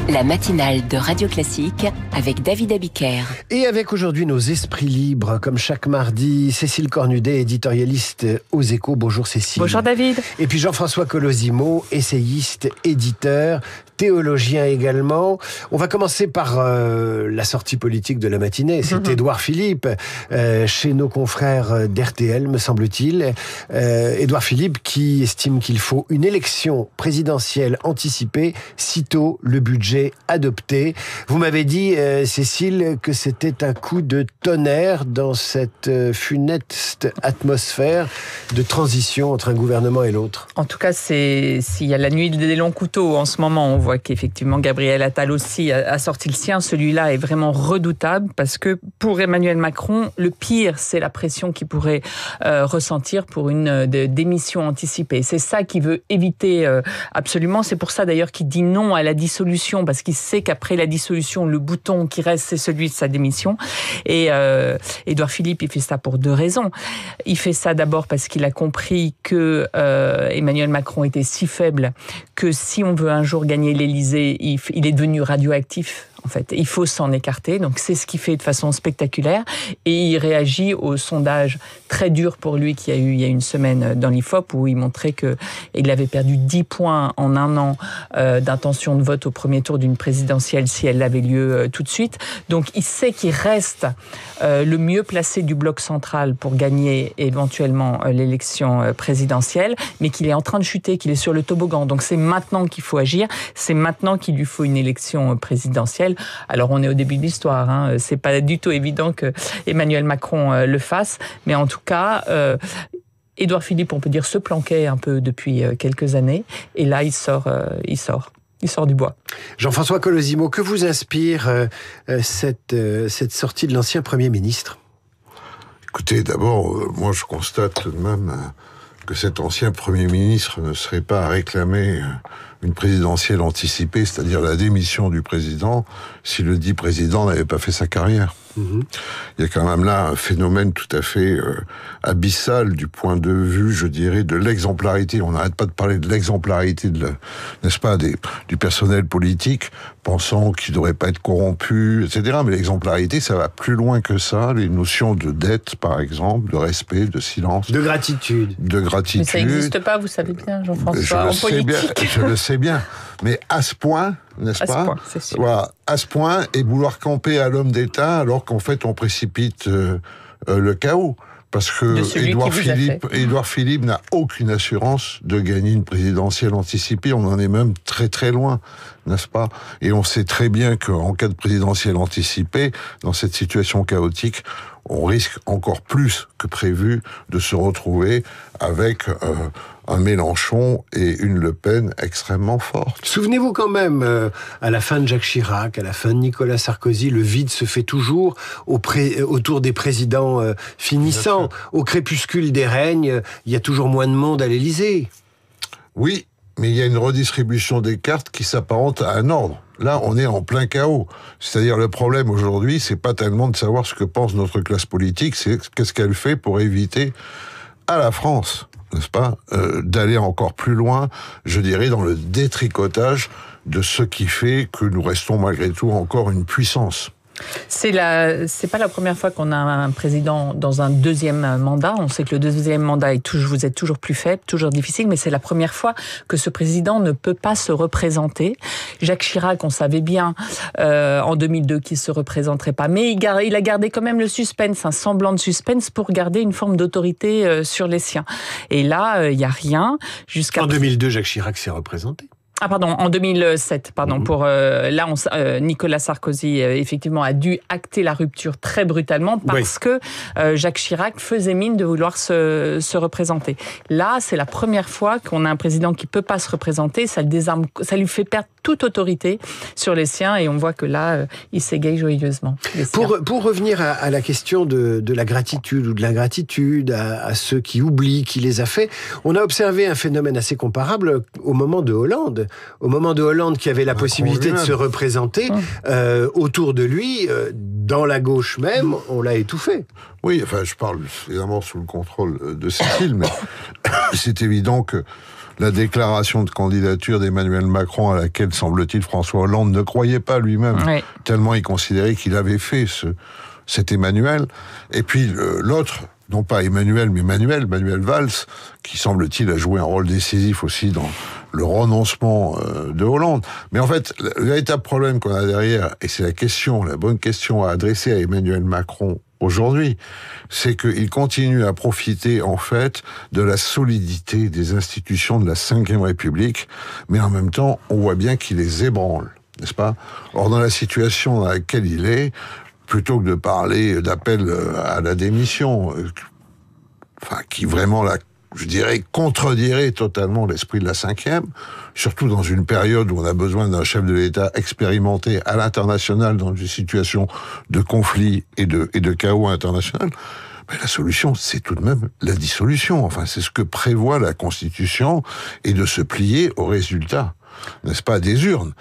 La matinale de Radio Classique avec David Abiker. Et avec aujourd'hui nos esprits libres, comme chaque mardi, Cécile Cornudet, éditorialiste aux Échos. Bonjour Cécile. Bonjour David. Et puis Jean-François Colosimo, essayiste, éditeur, théologien également. On va commencer par la sortie politique de la matinée. C'est Édouard Philippe, chez nos confrères d'RTL, me semble-t-il. Édouard Philippe qui estime qu'il faut une élection présidentielle anticipée sitôt le budget adopté. Vous m'avez dit, Cécile, que c'était un coup de tonnerre dans cette funeste atmosphère de transition entre un gouvernement et l'autre. En tout cas, s'il y a la nuit des longs couteaux en ce moment, on voit qu'effectivement Gabriel Attal aussi a sorti le sien. Celui-là est vraiment redoutable parce que pour Emmanuel Macron, le pire, c'est la pression qu'il pourrait ressentir pour une démission anticipée. C'est ça qu'il veut éviter absolument. C'est pour ça d'ailleurs qu'il dit non à la dissolution, parce qu'il sait qu'après la dissolution, le bouton qui reste, c'est celui de sa démission. Et Édouard Philippe, il fait ça pour deux raisons. Il fait ça d'abord parce qu'il a compris que Emmanuel Macron était si faible que si on veut un jour gagner l'Élysée, il est devenu radioactif. En fait, il faut s'en écarter. Donc, c'est ce qu'il fait de façon spectaculaire. Et il réagit au sondage très dur pour lui qu'il y a eu il y a une semaine dans l'IFOP, où il montrait qu'il avait perdu 10 points en un an d'intention de vote au premier tour d'une présidentielle si elle avait lieu tout de suite. Donc, il sait qu'il reste le mieux placé du bloc central pour gagner éventuellement l'élection présidentielle, mais qu'il est en train de chuter, qu'il est sur le toboggan. Donc, c'est maintenant qu'il faut agir. C'est maintenant qu'il lui faut une élection présidentielle. Alors on est au début de l'histoire, hein. C'est pas du tout évident que Emmanuel Macron le fasse, mais en tout cas, Édouard Philippe, on peut dire, se planquait un peu depuis quelques années, et là il sort du bois. Jean-François Colosimo, que vous inspire cette sortie de l'ancien Premier ministre ? Écoutez, d'abord, moi je constate tout de même que cet ancien Premier ministre ne serait pas à réclamer une présidentielle anticipée, c'est-à-dire la démission du président, si le dit président n'avait pas fait sa carrière. Il y a quand même là un phénomène tout à fait abyssal du point de vue, je dirais, de l'exemplarité. On n'arrête pas de parler de l'exemplarité, n'est-ce pas, du personnel politique, pensant qu'il ne devrait pas être corrompu, etc. Mais l'exemplarité, ça va plus loin que ça. Les notions de dette, par exemple, de respect, de silence. De gratitude. Mais ça n'existe pas, vous savez bien, Jean-François, en politique. Je le sais bien. Mais à ce point, n'est-ce pas ? Point, c'est sûr. Voilà, à ce point, et vouloir camper à l'homme d'État alors qu'en fait on précipite le chaos. Parce que Édouard Philippe n'a aucune assurance de gagner une présidentielle anticipée. On en est même très très loin, n'est-ce pas ? Et on sait très bien qu'en cas de présidentielle anticipée, dans cette situation chaotique, on risque encore plus que prévu de se retrouver avec un Mélenchon et une Le Pen extrêmement forte. Souvenez-vous quand même, à la fin de Jacques Chirac, à la fin de Nicolas Sarkozy, le vide se fait toujours autour des présidents finissants. Au crépuscule des règnes, il y a toujours moins de monde à l'Élysée. Oui, mais il y a une redistribution des cartes qui s'apparente à un ordre. Là, on est en plein chaos. C'est-à-dire, le problème aujourd'hui, c'est pas tellement de savoir ce que pense notre classe politique, c'est qu'est-ce qu'elle fait pour éviter à la France, n'est-ce pas, d'aller encore plus loin, je dirais, dans le détricotage de ce qui fait que nous restons malgré tout encore une puissance. C'est pas la première fois qu'on a un président dans un deuxième mandat. On sait que le deuxième mandat vous êtes toujours plus faible, toujours difficile, mais c'est la première fois que ce président ne peut pas se représenter. Jacques Chirac, on savait bien en 2002 qu'il se représenterait pas, mais il a gardé quand même le suspense, un semblant de suspense pour garder une forme d'autorité sur les siens. Et là, il y a rien jusqu'à. En 2002, Jacques Chirac s'est représenté. Ah pardon, en 2007, pardon. Nicolas Sarkozy effectivement a dû acter la rupture très brutalement parce que Jacques Chirac faisait mine de vouloir se représenter. Là, c'est la première fois qu'on a un président qui peut pas se représenter. Ça le désarme, ça lui fait perdre toute autorité sur les siens, et on voit que là, il s'égaye joyeusement. Pour revenir à la question de la gratitude ou de l'ingratitude, à ceux qui oublient qui les a fait, on a observé un phénomène assez comparable au moment de Hollande. Au moment de Hollande, qui avait la possibilité de se représenter, autour de lui, dans la gauche même, on l'a étouffé. Oui, enfin, je parle évidemment sous le contrôle de Cécile, mais c'est évident que la déclaration de candidature d'Emmanuel Macron, à laquelle, semble-t-il, François Hollande ne croyait pas lui-même, tellement il considérait qu'il avait fait cet Emmanuel. Et puis l'autre, non pas Emmanuel, mais Manuel Valls, qui, semble-t-il, a joué un rôle décisif aussi dans le renoncement de Hollande. Mais en fait, le véritable problème qu'on a derrière, et c'est la bonne question à adresser à Emmanuel Macron aujourd'hui, c'est qu'il continue à profiter, en fait, de la solidité des institutions de la Ve République, mais en même temps, on voit bien qu'il les ébranle, n'est-ce pas? Or, dans la situation dans laquelle il est, plutôt que de parler d'appel à la démission, qui vraiment, je dirais, contredirait totalement l'esprit de la Ve, surtout dans une période où on a besoin d'un chef de l'État expérimenté à l'international dans une situation de conflit et de chaos international. Mais la solution, c'est tout de même la dissolution. Enfin, c'est ce que prévoit la Constitution, et de se plier aux résultats, n'est-ce pas, des urnes,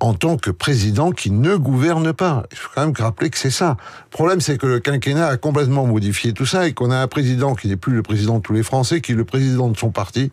en tant que président qui ne gouverne pas. Il faut quand même rappeler que c'est ça. Le problème, c'est que le quinquennat a complètement modifié tout ça, et qu'on a un président qui n'est plus le président de tous les Français, qui est le président de son parti,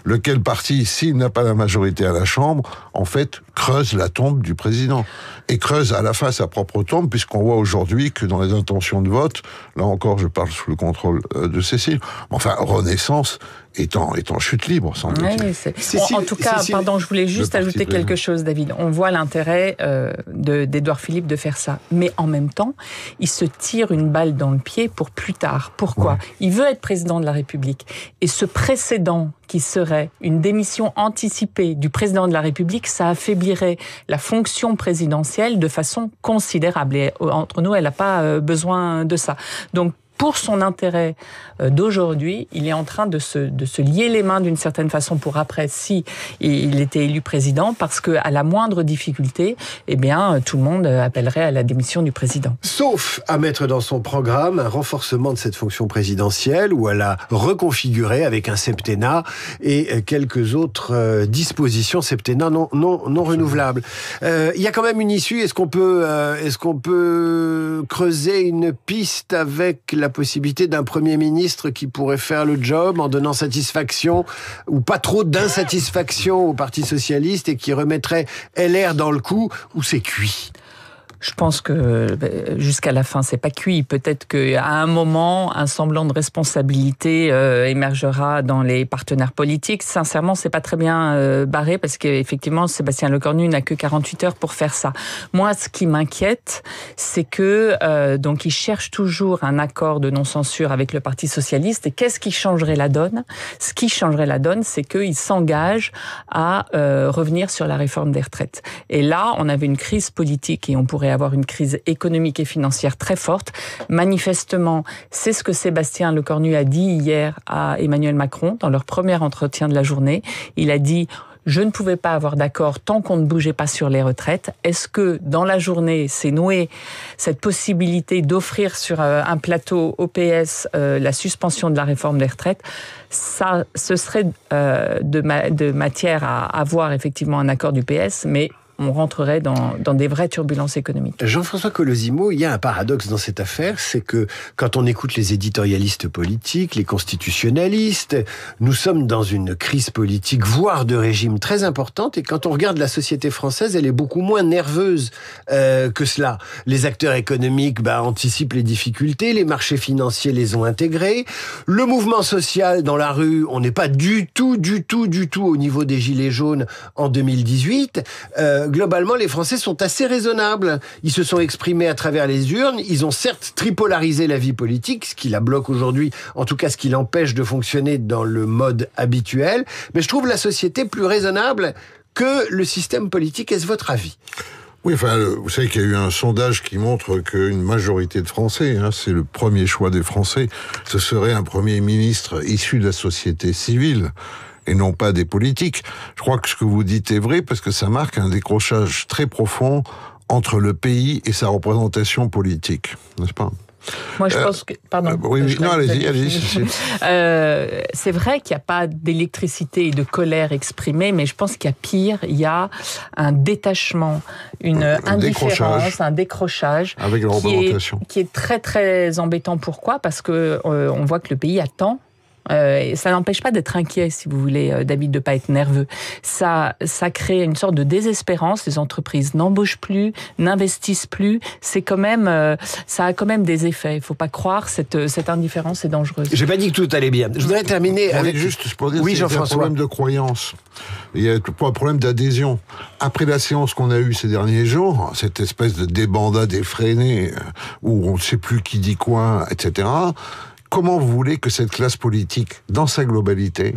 lequel parti, s'il n'a pas la majorité à la Chambre, en fait, creuse la tombe du président. Et creuse à la fin sa propre tombe, puisqu'on voit aujourd'hui que dans les intentions de vote, là encore, je parle sous le contrôle de Cécile, enfin, Renaissance est en chute libre, semble-t-il. En tout cas, pardon, je voulais juste ajouter quelque chose, David. On voit l'intérêt d'Édouard Philippe de faire ça. Mais en même temps, il se tire une balle dans le pied pour plus tard. Pourquoi ? Il veut être président de la République. Et ce précédent qui serait une démission anticipée du président de la République, ça affaiblirait la fonction présidentielle de façon considérable. Et entre nous, elle n'a pas besoin de ça. Donc, pour son intérêt d'aujourd'hui, il est en train de se lier les mains d'une certaine façon pour après, si il était élu président, parce que à la moindre difficulté, eh bien, tout le monde appellerait à la démission du président. Sauf à mettre dans son programme un renforcement de cette fonction présidentielle, ou à la reconfigurer avec un septennat et quelques autres dispositions septennat non renouvelables. Il y a quand même une issue. Est-ce qu'on peut creuser une piste avec la possibilité d'un Premier ministre qui pourrait faire le job en donnant satisfaction, ou pas trop d'insatisfaction au Parti socialiste, et qui remettrait LR dans le coup, où c'est cuit? Je pense que jusqu'à la fin, c'est pas cuit. Peut-être qu'à un moment, un semblant de responsabilité émergera dans les partenaires politiques. Sincèrement, c'est pas très bien barré, parce qu'effectivement, Sébastien Lecornu n'a que 48 heures pour faire ça. Moi, ce qui m'inquiète, c'est que donc il cherche toujours un accord de non-censure avec le Parti socialiste. Et qu'est-ce qui changerait la donne ? Ce qui changerait la donne, c'est qu'il s'engage à revenir sur la réforme des retraites. Et là, on avait une crise politique, et on pourrait avoir une crise économique et financière très forte. Manifestement, c'est ce que Sébastien Lecornu a dit hier à Emmanuel Macron dans leur premier entretien de la journée. Il a dit: je ne pouvais pas avoir d'accord tant qu'on ne bougeait pas sur les retraites. Est-ce que dans la journée, c'est noué cette possibilité d'offrir sur un plateau au PS la suspension de la réforme des retraites ? Ça, ce serait de matière à avoir effectivement un accord du PS, mais on rentrerait dans des vraies turbulences économiques. Jean-François Colosimo, il y a un paradoxe dans cette affaire, c'est que quand on écoute les éditorialistes politiques, les constitutionnalistes, nous sommes dans une crise politique, voire de régime très importante, et quand on regarde la société française, elle est beaucoup moins nerveuse que cela. Les acteurs économiques anticipent les difficultés, les marchés financiers les ont intégrés, le mouvement social dans la rue, on n'est pas du tout au niveau des Gilets jaunes en 2018. Globalement, les Français sont assez raisonnables. Ils se sont exprimés à travers les urnes. Ils ont certes tripolarisé la vie politique, ce qui la bloque aujourd'hui, en tout cas ce qui l'empêche de fonctionner dans le mode habituel. Mais je trouve la société plus raisonnable que le système politique. Est-ce votre avis ? Oui, vous savez qu'il y a eu un sondage qui montre qu'une majorité de Français, c'est le premier choix des Français, ce serait un Premier ministre issu de la société civile, et non pas des politiques. Je crois que ce que vous dites est vrai, parce que ça marque un décrochage très profond entre le pays et sa représentation politique, n'est-ce pas ? Moi, je pense que... Pardon. Oui, non, allez-y. C'est vrai qu'il n'y a pas d'électricité et de colère exprimée, mais je pense qu'il y a pire. Il y a un détachement, une indifférence, un décrochage avec la représentation, qui est très, très embêtant. Pourquoi ? Parce que on voit que le pays attend Et ça n'empêche pas d'être inquiet, si vous voulez, David, de pas être nerveux. Ça crée une sorte de désespérance. Les entreprises n'embauchent plus, n'investissent plus. C'est quand même, ça a quand même des effets. Il faut pas croire cette indifférence est dangereuse. J'ai pas dit que tout allait bien. Je voudrais terminer avec juste pour dire, oui, c'est un problème de croyance. Il y a un problème d'adhésion. Après la séance qu'on a eue ces derniers jours, cette espèce de débandade effrénée où on ne sait plus qui dit quoi, etc. Comment vous voulez que cette classe politique, dans sa globalité,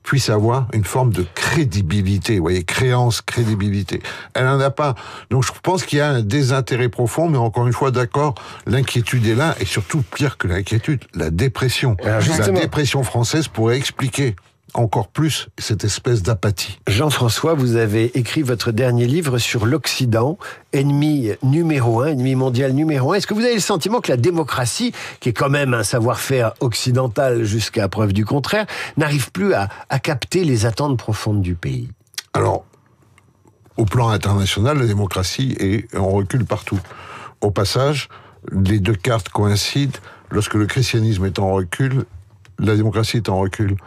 puisse avoir une forme de crédibilité, vous voyez, créance, crédibilité. Elle n'en a pas. Donc je pense qu'il y a un désintérêt profond, mais encore une fois, d'accord, l'inquiétude est là, et surtout, pire que l'inquiétude, la dépression. La dépression française pourrait expliquer encore plus cette espèce d'apathie. Jean-François, vous avez écrit votre dernier livre sur l'Occident, ennemi numéro 1, ennemi mondial numéro 1. Est-ce que vous avez le sentiment que la démocratie, qui est quand même un savoir-faire occidental jusqu'à preuve du contraire, n'arrive plus à capter les attentes profondes du pays? Alors, au plan international, la démocratie est en recul partout. Au passage, les deux cartes coïncident. Lorsque le christianisme est en recul, la démocratie est en recul.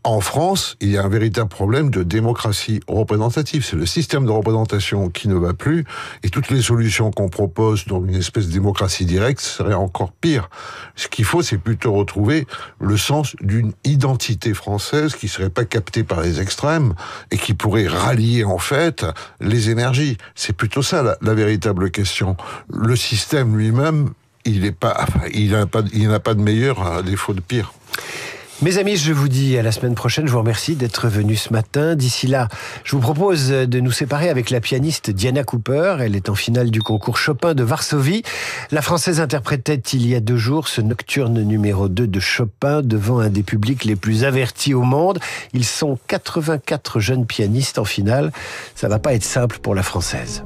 En France, il y a un véritable problème de démocratie représentative. C'est le système de représentation qui ne va plus, et toutes les solutions qu'on propose dans une espèce de démocratie directe seraient encore pire. Ce qu'il faut, c'est plutôt retrouver le sens d'une identité française qui serait pas captée par les extrêmes et qui pourrait rallier en fait les énergies. C'est plutôt ça la véritable question. Le système lui-même, il n'a pas de meilleur à défaut de pire. Mes amis, je vous dis à la semaine prochaine. Je vous remercie d'être venus ce matin. D'ici là, je vous propose de nous séparer avec la pianiste Diana Cooper. Elle est en finale du concours Chopin de Varsovie. La Française interprétait il y a 2 jours ce nocturne numéro 2 de Chopin devant un des publics les plus avertis au monde. Ils sont 84 jeunes pianistes en finale. Ça va pas être simple pour la Française.